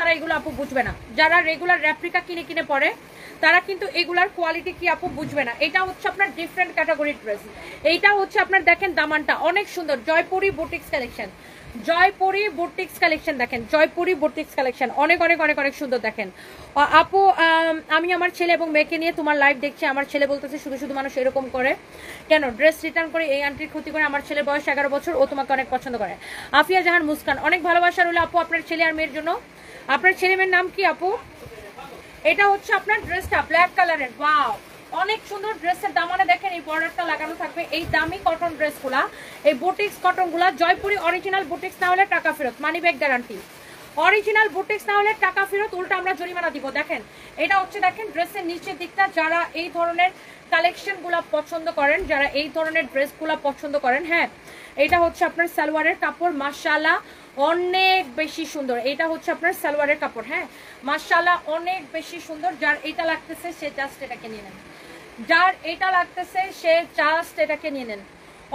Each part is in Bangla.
তারা এগুলো আপু বুঝবে না, যারা রেগুলার রেপ্লিকা কিনে কিনে পরে তারা কিন্তু এগুলার কোয়ালিটি কি আপু বুঝবে না। এটা হচ্ছে আপনার ডিফারেন্ট ক্যাটাগরির ড্রেস। এইটা হচ্ছে আপনার দেখেন দামানটা অনেক সুন্দর, Jaipuri boutiques collection, Jaipuri boutiques collection দেখেন, জয়পুরি বুটিক্স কালেকশন অনেক অনেক অনেক অনেক সুন্দর দেখেন। আপু আমি আমার ছেলে এবং মেয়েকে নিয়ে তোমার লাইভ দেখছি, আমার ছেলে বলতেছে শুধু শুধু মানুষ এরকম করে কেন, ড্রেস রিটার্ন করে এই আন্টির ক্ষতি করে। আমার ছেলের বয়স 11 বছর, ও তোমাকে অনেক পছন্দ করে। আফিয়া জাহান মুস্কান, অনেক ভালোবাসা রইল আপু আপনার ছেলে আর মেয়ের জন্য। আপনার ছেলে মেয়ের নাম কি আপু? এটা হচ্ছে আপনার ড্রেসটা ব্ল্যাক কালারের, ওয়াও অনেক সুন্দর। ড্রেসের দামানে দেখেন এই বর্ডারটা লাগানো থাকবে। এই দামি কটন ড্রেসগুলা, এই বুটিক্স কটনগুলা জয়পুরি অরিজিনাল বুটিক্স না হলে টাকা ফেরত, money back guarantee. Original boutiques না হলে টাকা ফেরত, উল্টা আমরা জরিমানা দিব। দেখেন এটা হচ্ছে দেখেন ড্রেসের নিচের দিকটা, যারা এই ধরনের কালেকশনগুলা পছন্দ করেন, যারা এই ধরনের ড্রেসগুলা পছন্দ করেন, হ্যাঁ এটা হচ্ছে আপনার সালোয়ারের কাপড়, মাশাআল্লাহ অনেক বেশি সুন্দর। এটা হচ্ছে আপনার সালোয়ারের কাপড়, হ্যাঁ মাশাআল্লাহ অনেক বেশি সুন্দর। যার এটা লাগতেছে সে জাস্ট এটাকে নিয়ে নেন, যার এটা লাগতেছে সে জাস্ট এটাকে নিয়ে নেন।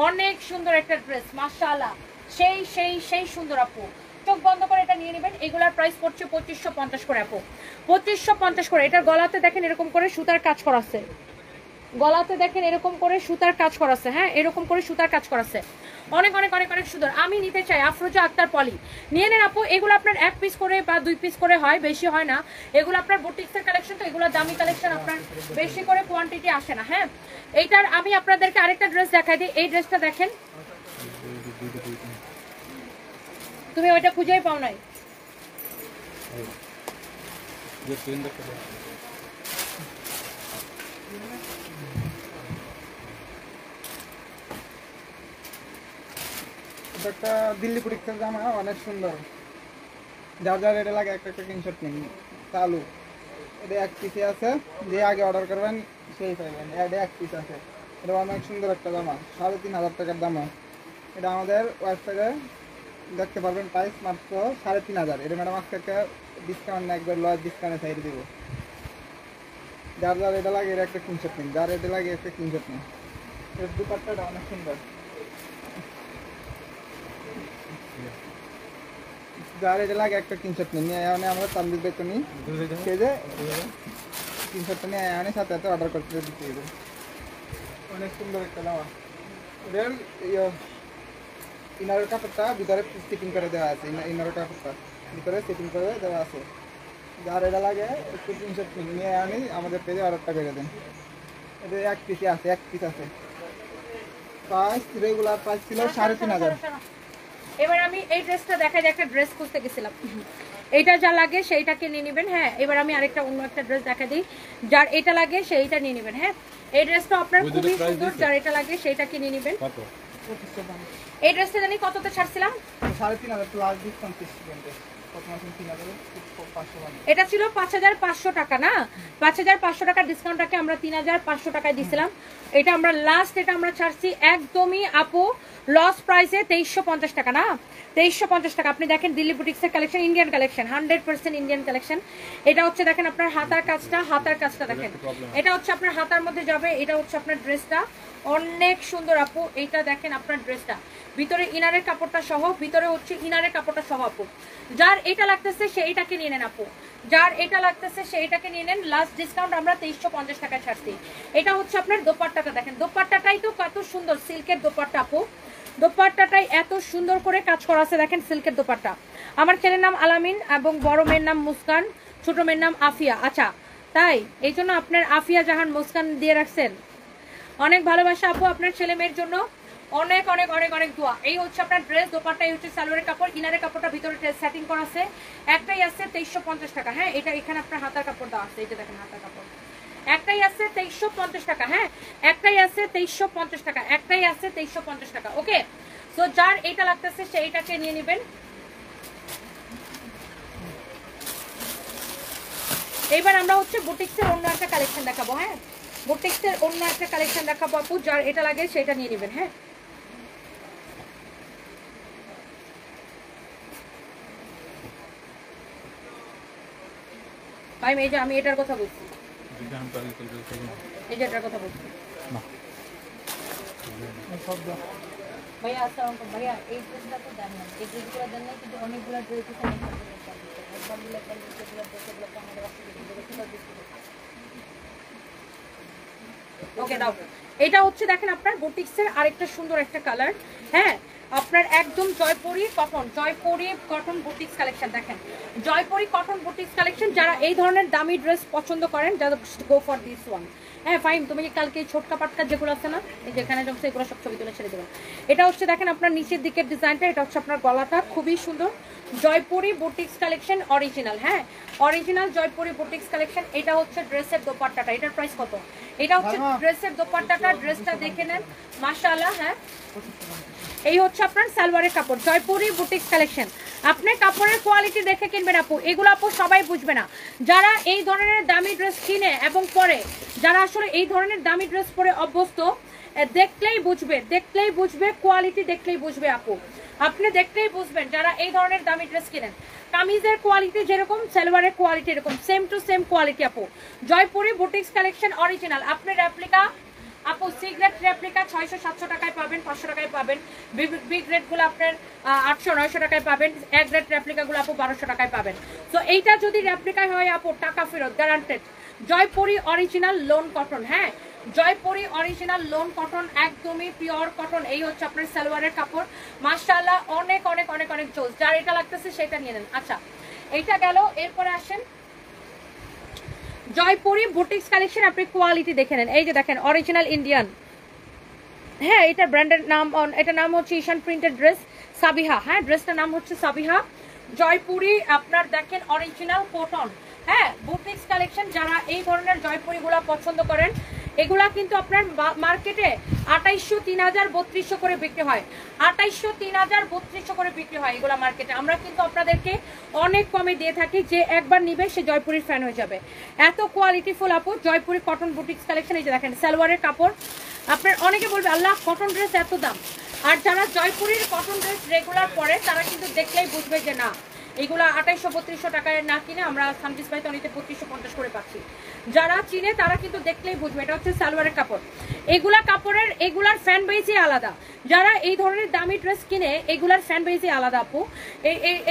অনেক সুন্দর একটা ড্রেস মাশাআল্লাহ, সেই সেই সেই সুন্দর আপু, চোখ বন্ধ করে এটা নিয়ে নেবেন। এগুলার প্রাইস পড়ছে 2550 করে আপু, 2550 করে। এটার গলাতে দেখেন এরকম করে সুতার কাজ করা আছে, গলাতে দেখেন এরকম করে সুতার কাজ করা আছে, হ্যাঁ এরকম করে সুতার কাজ করা আছে, অনেক অনেক অনেক অনেক সুন্দর। আমি নিতে চাই আফরোজা আক্তার পলি, নিয়ে নেন আপু। এগুলো আপনার 1 পিস করে বা 2 পিস করে হয়, বেশি হয় না। এগুলো আপনার বুটিক্সের কালেকশন, তো এগুলো দামি কালেকশন, আপনার বেশি করে কোয়ান্টিটি আসে না। হ্যাঁ এইটার আমি আপনাদেরকে আরেকটা ড্রেস দেখাই দিই। এই ড্রেসটা দেখেন, তুমি ওইটা খুঁজেই পাও নাই। একটা দিল্লি পরীক্ষার জামা অনেক সুন্দর, যার যার এটা লাগে একটা একটা স্ক্রিনশট নিন। চালু এটা 1 পিসে আছে, যে আগে অর্ডার করবেন সেই পাইবেন। এটা 1 পিস আছে, এটা অনেক সুন্দর একটা জামা, 3500 টাকার দামে। এটা আমাদের ওয়েবসাইটে দেখতে পারবেন, প্রাইস মাত্র 3500। এটা ম্যাডাম আজকে একটা ডিসকাউন্ট না, একবার লস ডিসকাউন্টে সাইডে দিব। যার যার এটা লাগে এটা একটা স্ক্রিনশট নিন, যার এটা লাগে একটা স্ক্রিনশট নিন। এর দুপাট্টাটা অনেক সুন্দর, যার এটা লাগে একটা স্ক্রিনশট নিয়ে এখানে আমরা তানবির বেতনি সে যে স্ক্রিনশটটা নিয়ে এখানে সাথে সাথে অর্ডার করতে দিতে হবে। অনেক সুন্দর একটা জামা। এর ইনারের কাপড়টা ভিতরে সেটিং করে দেওয়া আছে, ইনারের কাপড়টা ভিতরে সেটিং করে দেওয়া আছে। যার এটা লাগে একটু স্ক্রিনশট নিয়ে আনি আমাদের পেজে অর্ডারটা করে দেন। এটা 1 পিসে আছে, 1 পিস আছে। প্রাইস রেগুলার প্রাইস ছিল 3500। এবার আমি এই ড্রেসটা দেখাই, একটা ড্রেস খুঁজতে গেছিলাম, এইটা যা লাগে সেইটাকে নিয়ে নেবেন। হ্যাঁ এবার আমি আরেকটা অন্য একটা ড্রেস দেখা দিই, যার এটা লাগে সেইটা নিয়ে নেবেন। হ্যাঁ এই ড্রেসটা আপনার খুবই সুন্দর, যার এটা লাগে সেইটাকে নিয়ে নেবেন। এই ড্রেসটা জানি কততে ছাড়ছিলাম, 3500 প্লাস ডিসকাউন্ট। এটা ছিল 5500 টাকা না, 5500 টাকার ডিসকাউন্টটাকে আমরা 3500 টাকায় দিছিলাম। এটা আমরা লাস্ট, এটা আমরা ছাড়ছি একদমই আপু লস প্রাইসে 2350 টাকা না, 2350 টাকা। আপনি দেখেন দিল্লি বুটিক্সের collection, Indian collection, 100% Indian collection. এটা হচ্ছে দেখেন আপনার হাতার কাজটা, হাতার কাজটা দেখেন, এটা হচ্ছে আপনার হাতার মধ্যে যাবে। এটা হচ্ছে আপনার ড্রেসটা অনেক সুন্দর আপু। এইটা দেখেন আপনার ড্রেসটা ভিতরে ইনারের কাপড়টা সহ, ভিতরে হচ্ছে ইনারের কাপড়টা সহ আপু। যার এটা লাগতেছে সে এটাকে নিয়ে নেন আপু, যার এটা লাগতেছে সে এটাকে নিয়ে নেন। লাস্ট ডিসকাউন্ট আমরা 2350 টাকায় ছাড়ছি। এটা হচ্ছে আপনার দোপাট্টাটা দেখেন, দোপাট্টাটাই তো কত সুন্দর, সিল্কের দোপাট্টা আপু, দোপাট্টাটাই এত সুন্দর করে কাজ করা আছে দেখেন, সিল্কের দোপাট্টা। আমার ছেলের নাম আলামিন এবং বড় মেয়ের নাম মুস্কান, ছোট মেয়ের নাম আফিয়া। আচ্ছা তাই এই জন্য আপনার আফিয়া জাহান মুস্কান দিয়ে রাখছেন। অনেক ভালোবাসা আপু আপনার ছেলে মেয়ের জন্য, অনেক অনেক অনেক অনেক দোয়া। এই হচ্ছে আপনার ড্রেস, দোপাট্টা, এই হচ্ছে সালোয়ারের কাপড়, ইনারের কাপড়টা ভিতরে সেটিং করা আছে। একটাই আছে 2350 টাকা। হ্যাঁ এটা এখানে আপনার হাতার কাপড় দেওয়া আছে, এই যে দেখেন হাতার কাপড়। একটাই আছে 2350 টাকা। হ্যাঁ একটাই আছে 2350 টাকা, একটাই আছে 2350 টাকা। ওকে সো যার এইটা লাগতেছে সে এইটাকে নিয়ে নেবেন। এইবার আমরা হচ্ছে বুটিক্সের অন্য একটা কালেকশন দেখাবো। হ্যাঁ বুটিক্সের অন্য একটা কালেকশন দেখাবো আপু, যার এটা লাগে সেটা নিয়ে নেবেন। হ্যাঁ ভাই এই যে আমি এটার কথা বলছি, এই যে এটার কথা বলছি ভাইয়া। আসসালামু আলাইকুম ভাইয়া, এই ড্রেসটা তো দেন না, এই ড্রেসগুলো দেন না, কিন্তু অনেকগুলো ড্রেস ওকে দাও। এটা হচ্ছে দেখেন আপনার বুটিক্সের আরেকটা সুন্দর একটা কালার, হ্যাঁ আপনার একদম জয়পুরি কটন বুটিক্স কালেকশন। দেখেন জয়পুরি কটন বুটিক্স কালেকশন, যারা এই ধরনের দামি ড্রেস পছন্দ করেন যারা গো ফর দিস ওয়ান। হ্যাঁ ফাইন, তুমি কি কালকে ছোটকা পাটকা যেগুলো আছে না এই যেখানে জমছে এগুলো সব ছবি তুলে ছেড়ে দেবেন। এটা হচ্ছে দেখেন আপনার নিচের দিকের ডিজাইনটা, এটা হচ্ছে আপনার গলাটা খুবই সুন্দর জয়পুরি বুটিক্স কালেকশন অরিজিনাল, হ্যাঁ অরিজিনাল জয়পুরি বুটিক্স কালেকশন। এটা হচ্ছে ড্রেসের দোপাট্টাটা, এটার প্রাইস কত? এটা হচ্ছে ড্রেসের দোপাট্টাটা, ড্রেসটা দেখে নেন মাশাআল্লাহ। হ্যাঁ এই হচ্ছে আপনার সালোয়ারের কাপড়, জয়পুরি বুটিক্স কালেকশন। আপনি কাপড়ের কোয়ালিটি দেখে কিনবেন আপু, এগুলো আপু সবাই বুঝবে না। যারা এই ধরনের দামি ড্রেস কিনে এবং পরে, যারা আসলে এই ধরনের দামি ড্রেস পরে অভ্যস্ত, দেখলেই বুঝবে কোয়ালিটি দেখলেই বুঝবে আপু, আপনি দেখলেই বুঝবেন যারা এই ধরনের দামি ড্রেস কিনেন। কামিজের কোয়ালিটি যেরকম সালোয়ারের কোয়ালিটি এরকম, সেম টু সেম কোয়ালিটি আপু। Jaipuri boutiques collection original. আপনি রেপ্লিকা আপু, সিগ্রেট রেপ্লিকা 600-700 টাকায় পাবেন, 500 টাকায় পাবেন। বিগ রেটগুলো আপনার 800-900 টাকায় পাবেন। এক রেট রেপ্লিকাগুলো আপু 1200 টাকায় পাবেন। তো এইটা যদি রেপ্লিকা হয় আপু টাকা ফেরত guaranteed. Jaipuri original loan cotton, হ্যাঁ জয়পুরি অরিজিনাল লোন কটন, একদমই পিওর কটন। এই হচ্ছে আপনার সালোয়ারের কাপড় মাশাআল্লাহ, অনেক অনেক অনেক অনেক চোজ। যার এটা লাগতেছে সেটা নিয়ে নেন। আচ্ছা এইটা গেল, এরপরে আসেন জয়পুরি বুটিক্স কালেকশন। আপনি কোয়ালিটি দেখে নেন, এই যে দেখেন অরিজিনাল ইন্ডিয়ান, হ্যাঁ এটা ব্র্যান্ডের নাম, এটা নাম হচ্ছে ঈশান প্রিন্টেড ড্রেস সাবিহা, হ্যাঁ ড্রেসটার নাম হচ্ছে সাবিহা। জয়পুরি আপনার দেখেন অরিজিনাল কটন, হ্যাঁ বুটিক্স কালেকশন। যারা এই ধরনের জয়পুরিগুলা পছন্দ করেন, এগুলা কিন্তু আপনার মার্কেটে 2800, 3000, 3200 করে বিক্রি হয়। 2800, 3000, 3200 করে বিক্রি হয় এগুলা মার্কেটে। আমরা কিন্তু আপনাদেরকে অনেক কমে দিয়ে থাকি, যে একবার নিবে সে জয়পুরির ফ্যান হয়ে যাবে। এত কোয়ালিটিফুল আপু জয়পুরি কটন বুটিক্স কালেকশন। এই যে দেখেন সালোয়ারের কাপড়, আপনার অনেকে বলবে আল্লাহ কটন ড্রেস এত দাম, আর যারা জয়পুরির কটন ড্রেস রেগুলার পরে তারা কিন্তু দেখলেই বুঝবে যে না এগুলো 2800-3200 টাকায় না কিনে আমরা সানপিস পাইতে অনেকে 3250 করে পাচ্ছি। যারা চিনে তারা কিন্তু দেখলেই বুঝবে। এটা হচ্ছে সালোয়ারের কাপড়, এগুলা কাপড়ের এগুলার ফ্যান বেজই আলাদা। যারা এই ধরনের দামি ড্রেস কিনে এগুলার ফ্যান বেজই আলাদা আপু।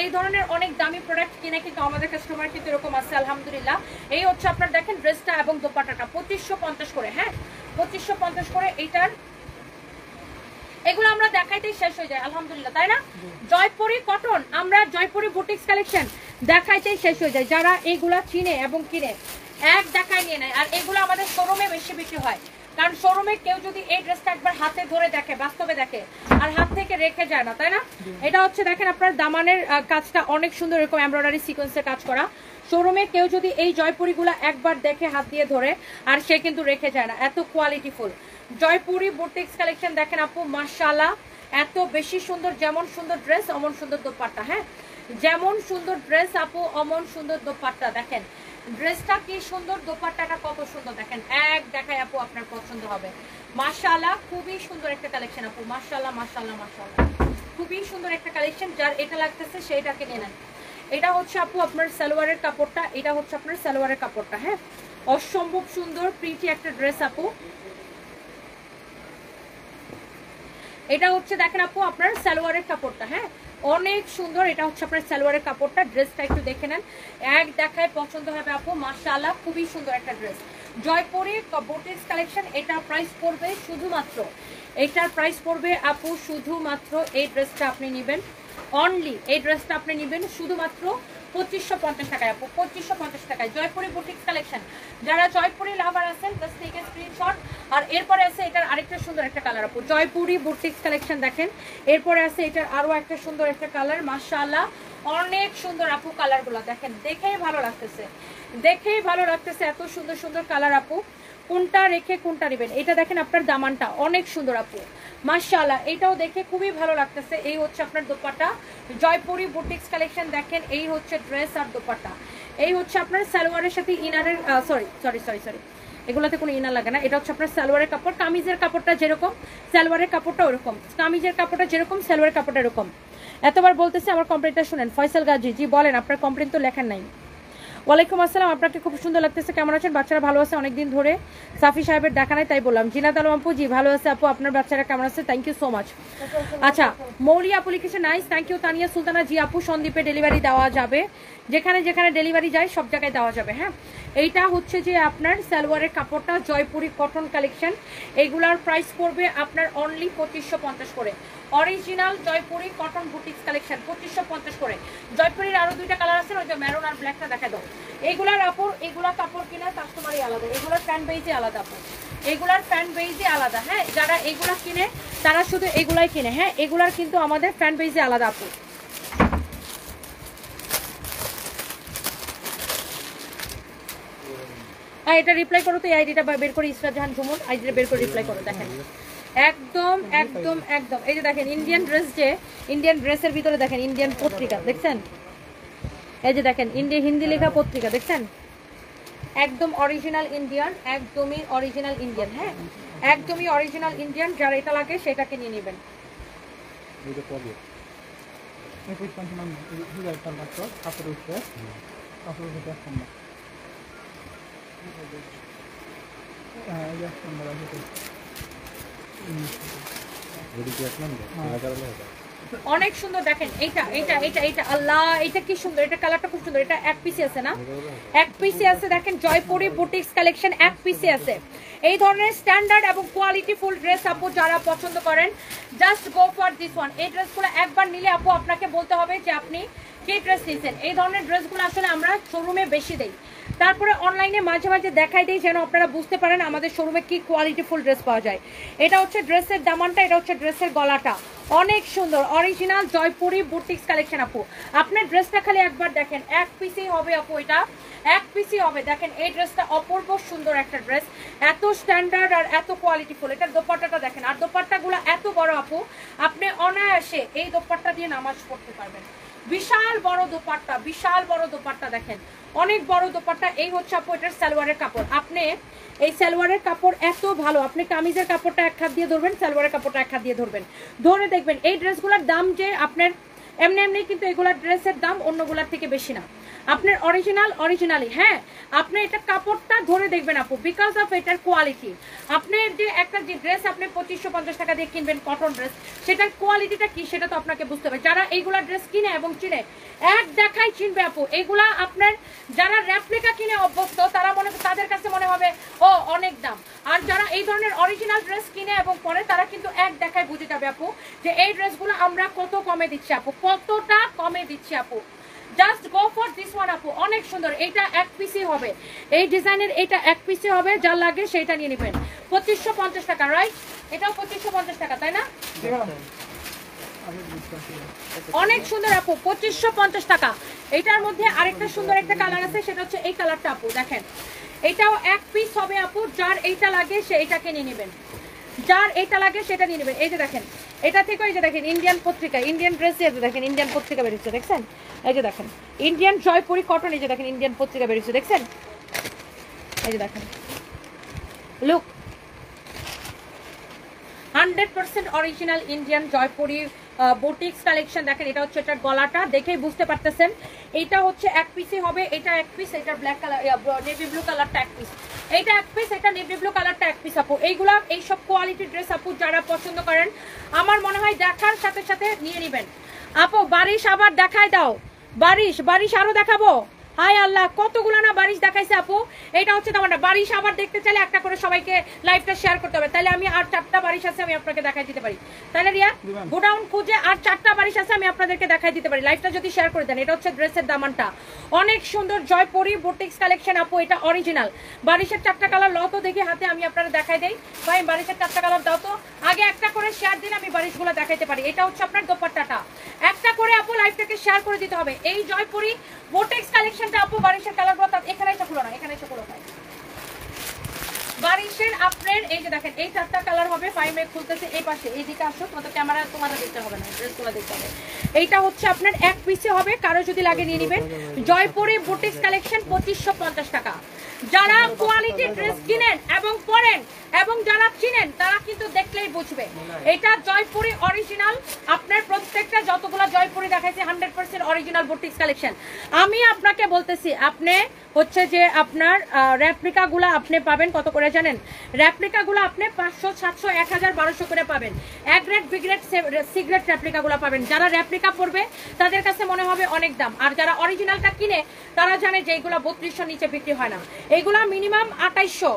এই ধরনের অনেক দামি প্রোডাক্ট কিনে কিন্তু আমাদের কাস্টমার কিন্তু এরকম আছে আলহামদুলিল্লাহ। এই হচ্ছে আপনার দেখেন ড্রেসটা এবং দোপাট্টাটা 2550 করে, হ্যাঁ 2550 করে। এইটার এগুলো আমরা দেখাইতেই শেষ হয়ে যায় আলহামদুলিল্লাহ, তাই না? জয়পুরি কটন, আমরা জয়পুরি বুটিক্স কালেকশন দেখাইতেই শেষ হয়ে যায়। যারা এইগুলা চিনে এবং কিনে এক দেখায় নিয়ে নেয়। আর এগুলো আমাদের শোরুমে বেশি বিক্রি হয়, কারণ শোরুমে কেউ যদি এই ড্রেসটা একবার হাতে ধরে দেখে, বাস্তবে দেখে, আর হাত থেকে রেখে যায় না, তাই না? এটা হচ্ছে দেখেন আপনার দামানের কাজটা অনেক সুন্দর, এরকম এমব্রয়ডারি সিকোয়েন্সের কাজ করা। শোরুমে কেউ যদি এই জয়পুরিগুলা একবার দেখে হাত দিয়ে ধরে, আর সে কিন্তু রেখে যায় না, এত কোয়ালিটিফুল। জয়পুরি বুটিক্স কালেকশন দেখেন আপু মাশাআল্লাহ, এত বেশি সুন্দর। যেমন সুন্দর ড্রেস অমন সুন্দর দোপাট্টা, হ্যাঁ যেমন সুন্দর ড্রেস আপু অমন সুন্দর দোপাট্টা। দেখেন ড্রেসটা কি সুন্দর, দোপাট্টাটা কত সুন্দর, দেখেন এক দেখায় আপু আপনার পছন্দ হবে মাশাআল্লাহ। খুবই সুন্দর একটা কালেকশন আপু মাশাআল্লাহ মাশাআল্লাহ মাশাআল্লাহ, খুবই সুন্দর একটা কালেকশন। যার এটা লাগতেছে সেইটাকে নিয়ে নেন। এটা হচ্ছে আপু আপনার সালোয়ারের কাপড়টা, এটা হচ্ছে আপনার সালোয়ারের কাপড়টা, হ্যাঁ অসম্ভব সুন্দর প্রিটি একটা ড্রেস আপু। এটা হচ্ছে দেখেন আপু আপনার সালোয়ারের কাপড়টা, হ্যাঁ অনেক সুন্দর। এটা হচ্ছে আপনার সালোয়ারের কাপড়টা, ড্রেসটা একটু দেখে নেন, এক দেখায় পছন্দ হবে আপু মাশাআল্লাহ, খুবই সুন্দর একটা ড্রেস। Jaipuri boutiques collection. এটার প্রাইস পড়বে শুধুমাত্র, এটার প্রাইস পড়বে আপু শুধুমাত্র, এই ড্রেসটা আপনি নেবেন অনলি, এই ড্রেসটা আপনি নেবেন শুধুমাত্র 2550 টাকায় আপু, 2550 টাকায়। জয়পুরি বুটিক্স কালেকশন, যারা জয়পুরি লাভার আছেন জাস্ট টেক এ স্ক্রিনশট। আর এরপরে আছে এটার আরেকটা সুন্দর একটা কালার আপু, জয়পুরি বুটিক্স কালেকশন দেখেন। এরপরে আছে এটার আরো একটা সুন্দর একটা কালার মাশাআল্লাহ, অনেক সুন্দর আপু কালারগুলো দেখেন, দেখেই ভালো লাগতেছে, দেখেই ভালো লাগতেছে, এত সুন্দর সুন্দর কালার আপু। কোনটা রেখে কোনটা নেবেন। এটা দেখেন আপনার দামানটা অনেক সুন্দর আপু মাশাআল্লাহ, এটাও দেখে খুবই ভালো লাগতেছে। এই হচ্ছে আপনার দোপাট্টা, জয়পুরি বুটিক্স কালেকশন দেখেন। এই হচ্ছে ড্রেস আর দোপাট্টা। এই হচ্ছে আপনার সালোয়ারের সাথে ইনারের, সরি এগুলোতে কোনো ইনার লাগে না। এটা হচ্ছে আপনার সালোয়ারের কাপড়, কামিজের কাপড়টা যেরকম সালোয়ারের কাপড়টা ওরকম, কামিজের কাপড়টা যেরকম সালোয়ারের কাপড়টা এরকম। এতবার বলতেছে আমার কমপ্লেনটা শুনেন। ফয়সাল গাজী জি বলেন, আপনার কমপ্লেন তো লেখার নাই। ওয়ালাইকুম আসসালাম, আপনাকে খুব সুন্দর লাগতেছে, কেমন আছেন? বাচ্চারা ভালো আছে অনেকদিন ধরে, সাফি সাহেবের দেখা নাই তাই বললাম। জিনাত আলম আপু, জি ভালো আছে আপু, আপনার বাচ্চারা কেমন আছে? Thank you so much. আচ্ছা, মৌলি আপু লিখেছে nice, thank you. Tania Sultana, জি আপু সন্দীপে ডেলিভারি দেওয়া যাবে, যেখানে যেখানে ডেলিভারি যায় সব জায়গায় দেওয়া যাবে। হ্যাঁ, এইটা হচ্ছে যে আপনার সালোয়ারের কাপড়টা জয়পুরি কটন কালেকশন, এইগুলার প্রাইস পড়বে আপনার অনলি 2550 করে। Original Jaipuri cotton boutiques collection 2550 করে। জয়পুরির আরো দুইটা কালার আছে, ওই যে মেরুন আর ব্ল্যাকটা দেখা দাও। এগুলার কাপড়, এগুলা কাপড় কিনা কাস্টমারই আলাদা, এগুলার ফ্যান বেইজে আলাদা আপু, এগুলার ফ্যান বেইজে আলাদা। হ্যাঁ, যারা এগুলা কিনে তারা শুধু এগুলাই কিনে। হ্যাঁ, এগুলার কিন্তু আমাদের ফ্যান বেইজে আলাদা আপু। এটা রিপ্লাই করো তো, এই আইডিটা বের করে, ইসরাত জাহান ঝুমুর আইডিটা বের করে রিপ্লাই করো। দেখেন একদম একদম একদম, এই যে দেখেন ইন্ডিয়ান ড্রেস, যে ইন্ডিয়ান ড্রেসের ভিতরে দেখেন ইন্ডিয়ান পত্রিকা দেখছেন, এই যে দেখেন ইন্ডিয়া হিন্দি লেখা পত্রিকা দেখছেন, একদম অরিজিনাল ইন্ডিয়ান, একদমই অরিজিনাল ইন্ডিয়ান। হ্যাঁ, একদমই অরিজিনাল ইন্ডিয়ান, যার এটা লাগে সেটাকে নিয়ে নেবেন। অনেক সুন্দর দেখেন, এইটা এইটা এইটা এইটা আল্লাহ, এটা কি সুন্দর, এটা কালারটা খুব সুন্দর। এটা এক পিসে আছে না, এক পিসে আছে। দেখেন জয়পুরি বুটিক্স কালেকশন এক পিসে আছে। এই ধরনের স্ট্যান্ডার্ড এবং কোয়ালিটি ফুল ড্রেস আপু যারা পছন্দ করেন, just go for this one. এই ড্রেসগুলো একবার নিলে আপু আপনাকে বলতে হবে যে আপনি কি ড্রেস নিয়েছেন। এই ধরনের ড্রেসগুলো আসলে আমরা শোরুমে বেশি দেই, তারপরে অনলাইনে মাঝে মাঝে দেখাই দিই, যেন আপনারা বুঝতে পারেন আমাদের শোরুমে কি কোয়ালিটি ফুল ড্রেস পাওয়া যায়। এটা হচ্ছে ড্রেসের দামানটা, এটা হচ্ছে ড্রেসের গলাটা, অনেক সুন্দর অরিজিনাল জয়পুরি বুটিক্স কালেকশন আপু। আপনার ড্রেসটা খালি একবার দেখেন, এক পিসই হবে আপু, এটা এক পিসই হবে। দেখেন এই ড্রেসটা অপূর্ব সুন্দর একটা ড্রেস, এত স্ট্যান্ডার্ড আর এত কোয়ালিটি ফুল। এটার দোপাট্টাটা দেখেন, আর দোপাট্টাগুলো এত বড় আপু, আপনি অনায়াসে এই দোপাট্টা দিয়ে নামাজ পড়তে পারবেন। বিশাল বড় দোপাট্টা, বিশাল বড় দোপাট্টা দেখেন, অনেক বড় দোপাট্টা। এই হচ্ছে আপু এটার সালোয়ারের কাপড়। আপনি এই সালোয়ারের কাপড় এত ভালো, আপনি কামিজের কাপড়টা এক হাত দিয়ে ধরবেন, সালোয়ারের কাপড়টা এক হাত দিয়ে ধরবেন, ধরে দেখবেন এই ড্রেসগুলোর দাম যে আপনার এমনি এমনি, কিন্তু এগুলার ড্রেসের দাম অন্যগুলার থেকে বেশি না, আপনার অরিজিনালি। হ্যাঁ, আপনি এটা কাপড়টা ধরে দেখবেন আপু, বিকজ অফ এটার কোয়ালিটি। আপনার যে একটা যে ড্রেস আপনি 2550 টাকা দিয়ে কিনবেন কটন ড্রেস, সেটার কোয়ালিটিটা কি সেটা তো আপনাকে বুঝতে হবে। যারা এইগুলা ড্রেস কিনে এবং চিনে, এক দেখাই চিনবে আপু। এগুলা আপনার যারা রেপ্লিকা কিনে অভ্যস্ত, তারা তাদের কাছে মনে হবে ও অনেক দাম। আর যারা এই ধরনের অরিজিনাল ড্রেস কিনে এবং পরে, তারা কিন্তু এক দেখায় বুঝে যাবে আপু যে এই ড্রেসগুলো আমরা কত কমে দিচ্ছি আপু, কতটা কমে দিচ্ছি আপু। Just go for this one আপু, অনেক সুন্দর। এইটা এক পিসই হবে, এই ডিজাইনের এইটা এক পিসই হবে, যার লাগে সেইটা নিয়ে নেবেন। 2550 টাকা, রাইট? এটাও 2550 টাকা, তাই না? অনেক সুন্দর আপু, 2550 টাকা। এটার মধ্যে আরেকটা সুন্দর একটা কালার আছে, সেটা হচ্ছে এই কালারটা আপু। দেখেন এটাও এক পিস হবে আপু, যার এইটা লাগে সে এটাকে নিয়ে নেবেন, যার এটা লাগে সেটা নিয়ে নেবেন। এই যে দেখেন, এটা থেকে এই যে দেখেন ইন্ডিয়ান পত্রিকা, ইন্ডিয়ান ড্রেসে দেখেন ইন্ডিয়ান পত্রিকা বেরিয়েছে, দেখছেন? এই যে দেখেন ইন্ডিয়ান জয়পুরি কটন, এই যে দেখেন ইন্ডিয়ান পত্রিকা বেরিয়েছে, দেখছেন? এই যে দেখেন, look 100% original Indian Jaipuri boutiques collection. দেখেন এটা হচ্ছে এটার গলাটা, দেখেই বুঝতে পারতেছেন। এটা হচ্ছে এক পিসই হবে, এটা এক পিস, এটার ব্ল্যাক কালার নেভি ব্লু কালারটা এক পিস, এইটা এক পিস, এটা নেভি ব্লু কালারটা এক পিস আপু। এইগুলা এইসব কোয়ালিটির ড্রেস আপু যারা পছন্দ করেন, আমার মনে হয় দেখার সাথে সাথে নিয়ে নেবেন আপু। বারিশ আবার দেখায় দাও, বারিশ আরো দেখাবো। হাই আল্লাহ, কতগুলো না বারিশ দেখাইছে আপু। এটা হচ্ছে তোমার বারিশ আবার দেখতে চাইলে একটা করে সবাইকে লাইভটা শেয়ার করতে হবে, তাহলে আমি আর 4টা বারিশ আছে আমি আপনাকে দেখাই দিতে পারি। তাহলে রিয়া গোডাউন খুঁজে আর 4টা বারিশ আছে আমি আপনাদেরকে দেখাই দিতে পারি, লাইভটা যদি শেয়ার করে দেন। এটা হচ্ছে ড্রেসের দামানটা, অনেক সুন্দর জয়পুরি বুটিক্স কালেকশন আপু, এটা অরিজিনাল। বারিশের 4টা কালার লত দেখি হাতে, আমি আপনারা দেখাই দেই। ভাই বারিশের 4টা কালার দাও তো, আগে একটা করে শেয়ার দিন, আমি বারিশগুলো দেখাইতে পারি। এটা হচ্ছে আপনার দোপাট্টাটা, একটা করে আপু লাইভটাকে শেয়ার করে দিতে হবে। এই জয়পুরি বুটিক্স কালেকশনটা আপু, বারিশের কালারগুলো এখানে এসে খুলো না, এখানে এসে খুলো। বারিশের আপনার এই যে দেখেন এই 4টা কালার হবে। 5 মিনিট খুলতেছে, এই পাশে এইদিকে আসো, তোমাদের ক্যামেরা তোমাদের দেখতে হবে না, ড্রেসগুলো দেখতে হবে। এইটা হচ্ছে আপনার এক পিসে হবে, কারো যদি লাগে নিয়ে নেবেন। জয়পুরি বুটিক্স কালেকশন 2550 টাকা। যারা কোয়ালিটি ড্রেস কিনেন এবং পরেন, এবং যারা চিনেন তারা কিন্তু দেখলেই বুঝবে এটা জয়পুরি অরিজিনাল। আপনার প্রত্যেকটা যতগুলো জয়পুরি দেখাইছি 100% অরিজিনাল বুটিক্স কালেকশন। আমি আপনাকে বলতেছি আপনি হচ্ছে যে আপনার রেপ্লিকা গুলা আপনি পাবেন কত করে জানেন? রেপ্লিকা গুলো আপনি 500, 700, 1000, 1200 করে পাবেন। A grade, B grade, C grade replica গুলো পাবেন। যারা রেপ্লিকা পড়বে তাদের কাছে মনে হবে অনেক দাম, আর যারা অরিজিনালটা কিনে তারা জানে যে এইগুলা 3200 নিচে বিক্রি হয় না। এইগুলা মিনিমাম 2800,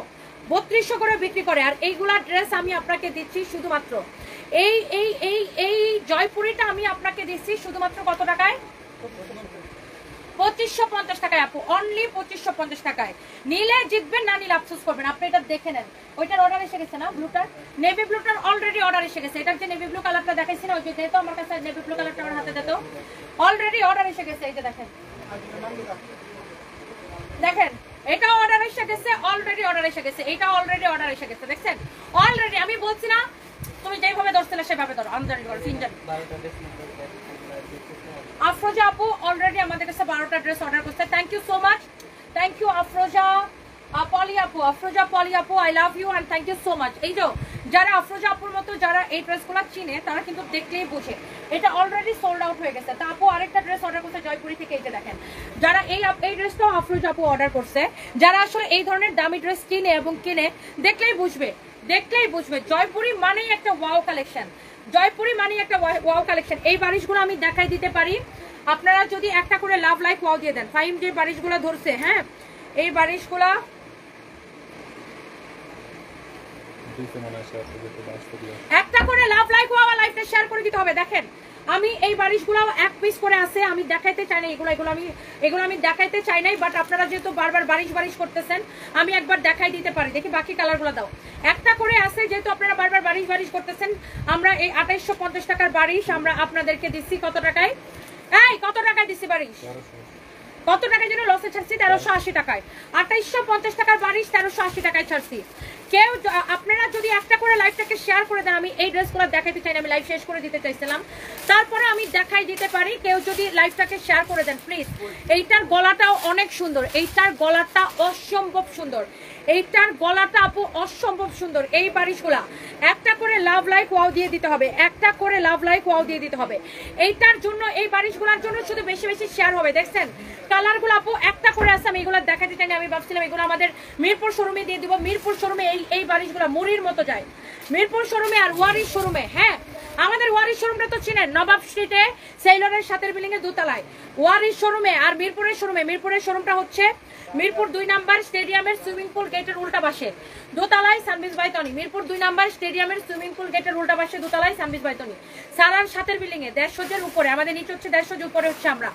3200 করে বিক্রি করে। আর এইগুলা ড্রেস আমি আপনাকে দিচ্ছি শুধুমাত্র এই এই এই এই জয়পুরিটা আমি আপনাকে দিচ্ছি শুধুমাত্র কত টাকায়? 2550 টাকায় আপু, অনলি 2550 টাকায়। নিলে জিতবেন, না নিলে আফসোস করবেন। আপনি এটা দেখে নেন। ওইটার অর্ডার এসে গেছে না? ব্লুটার, নেভি ব্লুটার অলরেডি অর্ডার এসে গেছে। এটার যে নেভি ব্লু কালারটা দেখাইছি না, ওই যে দেখো আমার কাছে নেভি ব্লু কালারটা আমার হাতে দেখো, অলরেডি অর্ডার এসে গেছে। এই যে দেখেন, দেখেন এটা অর্ডার এসে গেছে, অলরেডি অর্ডার এসে গেছে। এটা অলরেডি অর্ডার এসে গেছে, দেখছেন? অলরেডি আমি বলছি না তুমি যেভাবে ধরছিলে সেভাবে ধরো, আমদানি করো ফিনজান। আফরোজা আপু অলরেডি আমাদের কাছে 12টা ড্রেস অর্ডার করছে। Thank you so much, thank you Afroza Poli আপু, আফরোজা পলি আপু, I love you and thank you so much. এই যে যারা আফরোজা আপুর মতো যারা এই ড্রেসগুলো চিনে তারা কিন্তু দেখলেই বুঝে এটা অলরেডি সোল্ড আউট হয়ে গেছে। তা আপু আরেকটা ড্রেস অর্ডার করছে জয়পুরি থেকে, এই যে দেখেন। যারা এই ড্রেসটাও আফরোজা আপু অর্ডার করছে, যারা আসলে এই ধরনের দামি ড্রেস কিনে এবং কিনে দেখলেই বুঝবে, দেখলেই বুঝবে জয়পুরি মানেই একটা ওয়াও কালেকশন, জয়পুরি মানে একটা ওয়াও কালেকশন। এই বারিশগুলো আমি দেখাই দিতে পারি, আপনারা যদি একটা করে লাভ লাইক ওয়াও দিয়ে দেন। ফাইম যে বারিশগুলো ধরছে, হ্যাঁ এই বারিশগুলো একটা করে লাভ লাইক ওয়াও লাইভটা শেয়ার করে দিতে হবে। দেখেন আমি এই বারিশগুলো এক পিস করে আছে, আমি দেখাইতে চাই না এগুলো আমি দেখাইতে চাই নাই, বাট আপনারা যেহেতু বারবার বারিশ করতেছেন আমি একবার দেখাই দিতে পারি। দেখি বাকি কালারগুলো দাও। একটা করে আছে, যেহেতু আপনারা বারবার বারিশ করতেছেন, আমরা এই 2850 টাকার বারিশ আমরা আপনাদেরকে দিচ্ছি কত টাকায়? এই কত টাকায় দিচ্ছি বারিশ? কত টাকায় যেন লসে ছাড়ছি? 1380 টাকায়। 2850 টাকার বারিশ 1380 টাকায় ছাড়ছি। কেউ আপনারা যদি একটা করে লাইভটাকে শেয়ার করে দেন, আমি এই ড্রেসগুলো দেখাইতে চাই না, আমি লাইভ শেষ করে দিতে চাইছিলাম, তারপরে আমি দেখাই দিতে পারি। কেউ যদি লাইভটাকে শেয়ার করে দেন প্লিজ। এইটার গলাটাও অনেক সুন্দর, এইটার গলাটা অসম্ভব সুন্দর, এইটার গলাটা আপু অসম্ভব সুন্দর। এই বারিশগুলা একটা করে লাভ লাইক ওয়াও দিয়ে দিতে হবে, একটা করে লাভ লাইক ওয়াও দিয়ে দিতে হবে। এইটার জন্য এই বারিশগুলোর জন্য শুধু বেশি বেশি শেয়ার হবে। দেখছেন কালারগুলো আপু একটা করে আছে, আমি এগুলো দেখাতে চাই না। আমি ভাবছিলাম এগুলো আমাদের মিরপুর শোরুমে দিয়ে দিব। মিরপুর শোরুমে এই বারিশগুলো মুড়ির মতো যায়, মিরপুর শোরুমে আর ওয়ারিশ শোরুমে। হ্যাঁ আমাদের ওয়ারিশ শোরুমটা তো চিনেন, নবাব স্ট্রিটে সেইলরের সাথের বিল্ডিং এর দোতলায় ওয়ারিশ শোরুমে। আর মিরপুরের শোরুমটা হচ্ছে মিরপুর 2 নাম্বার স্টেডিয়ামের সুইমিং পুল গেটের উল্টা পাশে দোতলায় সানবিজ বাইতনি। মিরপুর 2 নাম্বার স্টেডিয়ামের সুইমিং পুল গেটের উল্টা পাশে দোতলায় সানবিজ বাইতনি, সারার সাথের বিল্ডিং এ 150 উপরে। আমাদের নিচে হচ্ছে 150 উপরে হচ্ছে আমরা।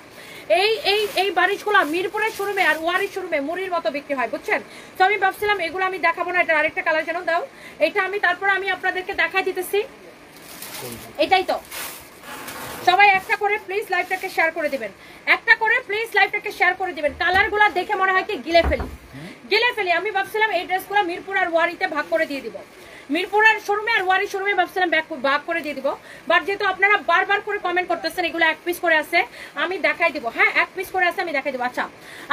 এই বারিশগুলো মিরপুরের শোরুমে আর ওয়ারিশ শোরুমে মুড়ির মতো বিক্রি হয়, বুঝছেন? তো আমি ভাবছিলাম এগুলো আমি দেখাবো না, এটা আরেকটা কালার যেন দাও। এটা আমি তারপরে আমি আপনাদেরকে দেখাই দিতেছি। এটাই তো সবাই একটা করে প্লিজ লাইভটাকে শেয়ার করে দিবেন, একটা করে প্লিজ লাইভটাকে শেয়ার করে দিবেন। কালারগুলো দেখে মনে হয় কি গিলে ফেলি। আমি ভাবছিলাম এই ড্রেসগুলো মিরপুর আর ওয়ারিতে ভাগ করে দিয়ে দিব, মিরপুরের শোরুমে আর ওয়ারি শোরুমে ভাবছিলাম ভাগ করে দিয়ে দিব। বাট যেহেতু আপনারা বারবার করে কমেন্ট করতেছেন এগুলো এক পিস করে আছে, আমি দেখাই দিব। হ্যাঁ এক পিস করে আছে, আমি দেখাই দিব। আচ্ছা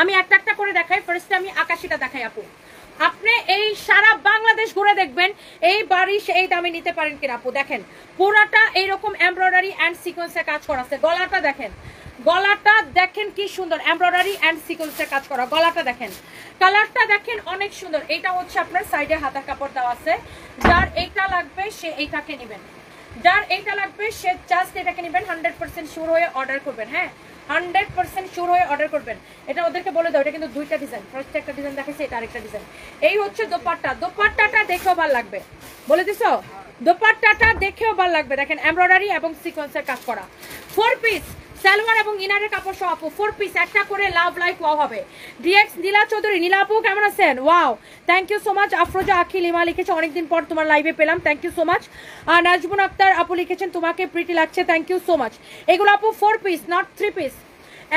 আমি একটা করে দেখাই। ফার্স্টে আমি আকাশিটা দেখাই আপু। আপনি এই সারা বাংলাদেশ ঘুরে দেখবেন এই বারিশ এই দামে নিতে পারেন কিনা আপু। দেখেন পুরাটা এইরকম এমব্রয়ডারি অ্যান্ড সিকোয়েন্সে কাজ করা আছে। গলাটা দেখেন, গলাটা দেখেন কি সুন্দর, এমব্রয়ডারি অ্যান্ড সিকোয়েন্সে কাজ করা। গলাটা দেখেন, কালারটা দেখেন অনেক সুন্দর। এটা হচ্ছে আপনার সাইডে হাতার কাপড় দেওয়া আছে। যার এইটা লাগবে সে এইটাকে নেবেন, যার এইটা লাগবে সে জাস্ট এটাকে নেবেন। 100% শিওর হয়ে অর্ডার করবেন। হ্যাঁ 100% শিওর হয়ে অর্ডার করবেন। এটা ওদেরকে বলে দাও, এটা কিন্তু দুইটা ডিজাইন, ফার্স্ট একটা ডিজাইন দেখাইছে, এটা আরেকটা ডিজাইন। এই হচ্ছে দোপাট্টাটা দেখেও ভালো লাগবে, বলে দিছো? দোপাট্টাটা দেখেও ভালো লাগবে। দেখেন এমব্রয়ডারি এবং সিকোয়েন্সের কাজ করা। 4 পিস সালোয়ার এবং ইনারের কাপড় সহ আপু 4 পিস একটা করে লাভ লাইক ওয়াও হবে। ডিএক্স নীলা চৌধুরী, নীলা আপু কেমন আছেন? Wow thank you so much. Afroza Akhil Ima লিখেছে অনেকদিন পর তোমার লাইভে পেলাম, থ্যাংক ইউ সো মাচ। আর নাজমুন আক্তার আপু লিখেছেন তোমাকে প্রিটি লাগছে, থ্যাংক ইউ সো মাচ। এগুলো আপু 4 piece not 3 piece.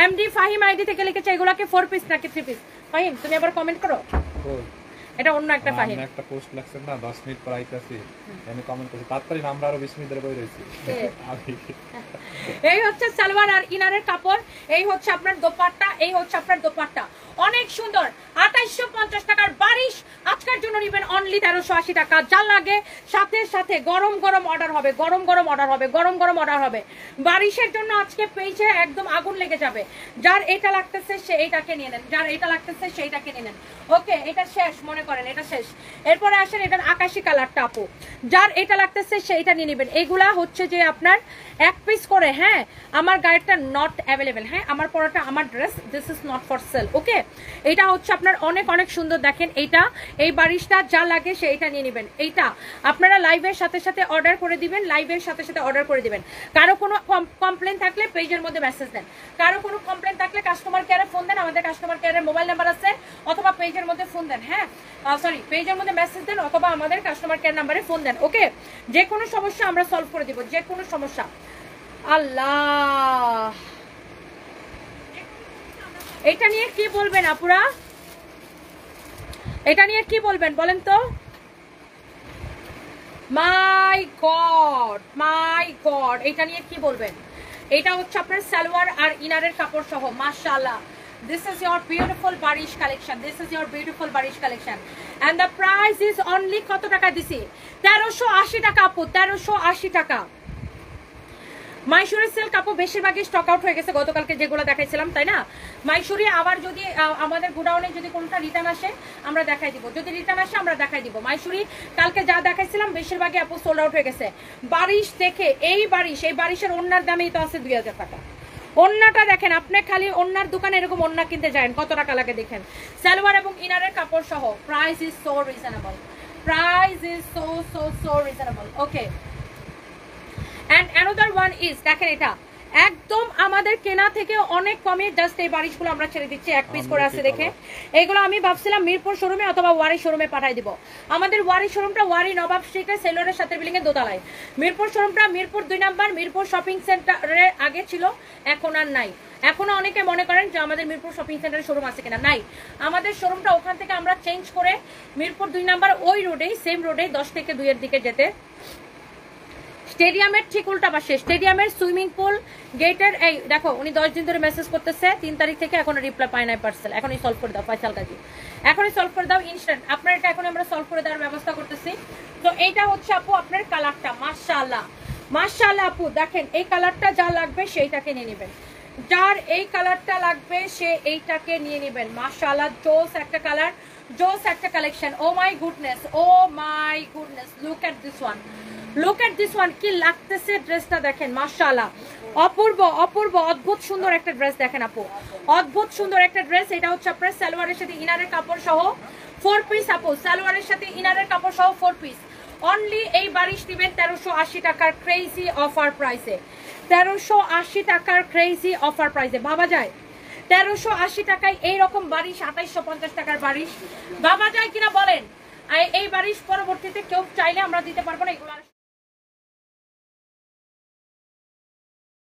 MD Fahim ID থেকে লিখেছে এগুলোকে 4 পিস নাকি 3 পিস। ফাহিম তুমি আবার কমেন্ট করো, এটা অন্য একটা ফাহিম। আমি একটা পোস্ট লাগছেন না 10 মিনিট পর আইতাছি, আমি কমেন্ট করছি তাড়াতাড়ি আমরা আরো 20 মিনিট ধরে বই রইছি। এই হচ্ছে সালোয়ার আর ইনারের কাপড়, এই হচ্ছে আপনার দোপাট্টা, এই হচ্ছে আপনার দোপাট্টা অনেক সুন্দর। 2850 টাকার বারিশ আজকের জন্য নেবেন অনলি 1380 টাকা। যা লাগে সাথে সাথে গরম গরম অর্ডার হবে, গরম গরম অর্ডার হবে, গরম গরম অর্ডার হবে। বারিশের জন্য আজকে পেজে একদম আগুন লেগে যাবে। যার এটা লাগতেছে সে এইটাকে নিয়ে নেন, যার এটা লাগতেছে সেইটাকে নিয়ে নেন। ওকে, এটা শেষ মনে করেন, এটা শেষ। এরপরে আসেন এটার আকাশি কালারটা আপু, যার এটা লাগতেছে সেইটা নিয়ে নেবেন। এগুলা হচ্ছে যে আপনার এক পিস করে, হ্যাঁ আমার গায়েরটা নট অ্যাভেলেবেল, হ্যাঁ আমার পরাটা আমার dress, this is not for sale. Okay, এটা হচ্ছে আপনার অনেক অনেক সুন্দর। দেখেন এইটা, এই বারিশটা যা লাগে সেইটা নিয়ে নেবেন। এইটা আপনারা লাইভের সাথে সাথে অর্ডার করে দিবেন, লাইভের সাথে সাথে অর্ডার করে দিবেন। কারো কোনো কমপ্লেন থাকলে পেজের মধ্যে মেসেজ দেন, কারো কোনো কমপ্লেন থাকলে কাস্টমার কেয়ারে ফোন দেন, আমাদের কাস্টমার কেয়ারের মোবাইল নাম্বার আছে, অথবা পেজের মধ্যে ফোন দেন, হ্যাঁ সরি পেজের মধ্যে মেসেজ দেন অথবা আমাদের কাস্টমার কেয়ার নাম্বারে ফোন দেন। ওকে, যে কোনো সমস্যা আমরা সলভ করে দিব, যে কোনো সমস্যা। আল্লাহ, এটা নিয়ে কি বলবেন আপুরা, এটা নিয়ে কি বলবেন বলেন তো? মাই গড, মাই গড, এটা নিয়ে কি বলবেন? এটা হচ্ছে আপনার সালোয়ার আর ইনারের কাপড় সহ, মাশাআল্লাহ। This is your beautiful Barish collection. This is your beautiful Barish collection. And the price is only কত টাকা দিছি? 1380 টাকা আপু, 1380 টাকা। মাইশুরি সিল্ক আপু বেশিরভাগই স্টক আউট হয়ে গেছে গতকালকে যেগুলো দেখাইছিলাম, তাই না? মাইশুরি আবার যদি আমাদের গোডাউনে যদি কোনটা রিটার্ন আসে আমরা দেখাই দিব, যদি রিটার্ন আসে আমরা দেখাই দিব। মাইশুরি কালকে যা দেখাইছিলাম বেশিরভাগই আপু সোল্ড আউট হয়ে গেছে। বারিশ দেখে এই বারিশের ওন্নার দামেই তো আছে 2000 টাকা। ওন্নাটা দেখেন, আপনি খালি ওন্নার দোকানে এরকম ওন্না কিনতে যান কত টাকা লাগে দেখেন। সালোয়ার এবং ইনারের কাপড় সহ, price is so reasonable, price is so reasonable. Okay, and another one is দেখেন এটা একদম আমাদের কেনা থেকে অনেক কমে, জাস্ট এই বারিশগুলো আমরা ছেড়ে দিচ্ছি, এক পিস করে আছে দেখে। এগুলো আমি ভাবছিলাম মিরপুর শোরুমে অথবা ওয়ারি শোরুমে পাঠাই দিব। আমাদের ওয়ারি শোরুমটা ওয়ারি নবাব স্ট্রিটে সেলরের সাথে বিল্ডিং এর দোতলায়। মিরপুর শোরুমটা মিরপুর 2 নাম্বার মিরপুর শপিং সেন্টারে আগে ছিল, এখন আর নাই। এখনো অনেকে মনে করেন যে আমাদের মিরপুর শপিং সেন্টারে শোরুম আছে কিনা, নাই। আমাদের শোরুমটা ওখান থেকে আমরা চেঞ্জ করে মিরপুর 2 নাম্বার ওই রোডেই, সেম রোডেই 10 থেকে 2 এর দিকে যেতে, স্টেডিয়ামের ঠিক উল্টা পাশে, স্টেডিয়ামের সুইমিং পুল গেটের। এই দেখো উনি 10 দিন ধরে মেসেজ করতেছে, 3 তারিখ থেকে এখনো রিপ্লাই পায় নাই পার্সেল। এখনই সলভ করে দাও ফয়সাল কাজী, এখনই সলভ করে দাও ইনস্ট্যান্ট। আপনার এটা এখন আমরা সলভ করে দেওয়ার ব্যবস্থা করতেছি। তো এইটা হচ্ছে আপু আপনার কালারটা, মাশাআল্লাহ মাশাআল্লাহ আপু দেখেন, এই কালারটা যা লাগবে সেইটাকে নিয়ে নেবেন, যার এই কালারটা লাগবে সে এইটাকে নিয়ে নেবেন। মাশাআল্লাহ, জোস একটা কালার, জোস একটা collection. Oh my goodness, oh my goodness, look at this one, look at this one, কি লাগতেছে ড্রেসটা দেখেন, মাশাআল্লাহ অপূর্ব অপূর্ব অদ্ভুত সুন্দর একটা ড্রেস দেখেন আপু, অদ্ভুত সুন্দর একটা ড্রেস। এটা হচ্ছে আপনার সালোয়ারের সাথে ইনারের কাপড় সহ 4 পিস আপু, সালোয়ারের সাথে ইনারের কাপড় সহ 4 পিস। অনলি এই বারিশ দিবেন 1380 টাকার ক্রেজি অফার প্রাইসে, 1380 টাকার ক্রেজি অফার প্রাইসে। ভাবা যায় 1380 টাকায় এইরকম বারিশ, 2850 টাকার বারিশ ভাবা যায় কিনা বলেন? এই বারিশ পরবর্তীতে কেউ চাইলে আমরা দিতে পারবো না, এগুলো